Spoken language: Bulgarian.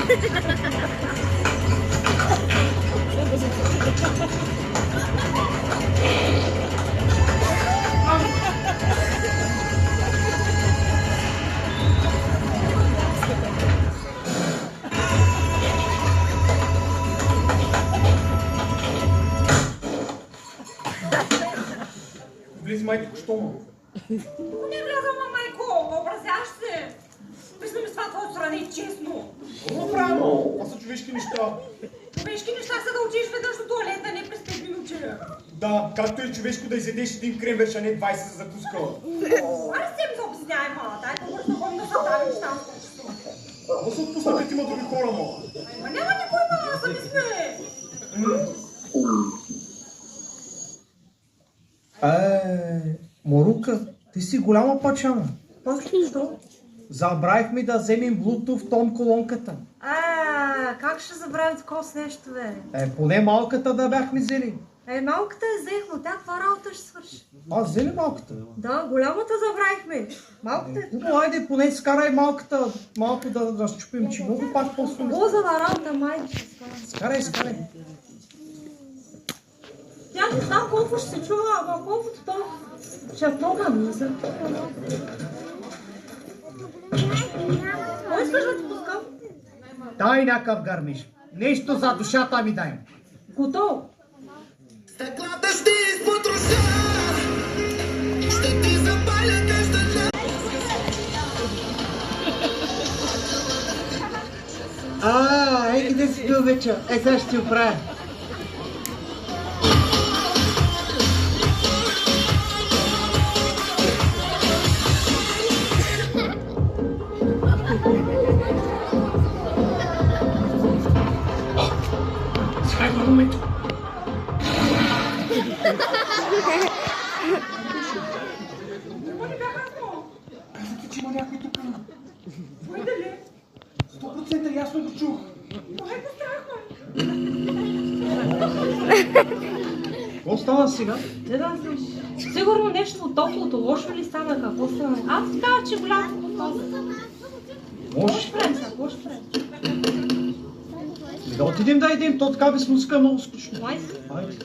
Влезе майко, що му? Не влязам, майко, образяш се. Мисля ми с това твоето страни честно. Много правилно, това са човешки неща. Човешки неща са да отидеш веднъж до туалета, не през 5 минути. Да, както е човешко да изядеш един кремвирш, а не 20 за закуска. Аре се ми се обяснявай, ма. Дай по-бързо да ходим да съставим неща. Да се отпуснат има други хора, ма. Ама няма никой, ма, сами сме. Морука, ти си голяма пачама. Що? Забравихме да вземем Bluetooth тон колонката. Как ще забравим такова с нещо, бе? Поне малката да бяхме взели. Малката е взехме, тя това работа ще свърши. Взели малката? Да, голямата забравихме. Малката е... Хубаво, айде, поне скарай малката, малко да разчупим, че много пак по-силно. Бозава работа, майка ще скарай. Скарай. Тя не знам колко ще се чува, ама колкото то ще е много мизър. Кой искаш да ти пускам? Дай някакъв гърмиш. Нещо за душата ми дай. Готово. Стъклата ще изпотроша, ще ти запаля къщата. Ей, къде си бил вече? Сега ще ти оправя. Сега има момент. Казах ти, че има някой тук. Кой дали? 100% ясно го чух. Май го страхме. Какво става сега? Не да знам. Сигурно нещо от топлото, лошо ли стана, какво стана? Аз ти казах, че голям поток. Може. Какво ще правим? Да отидем да идем, то така без музика е много скучно. Майс? Айде.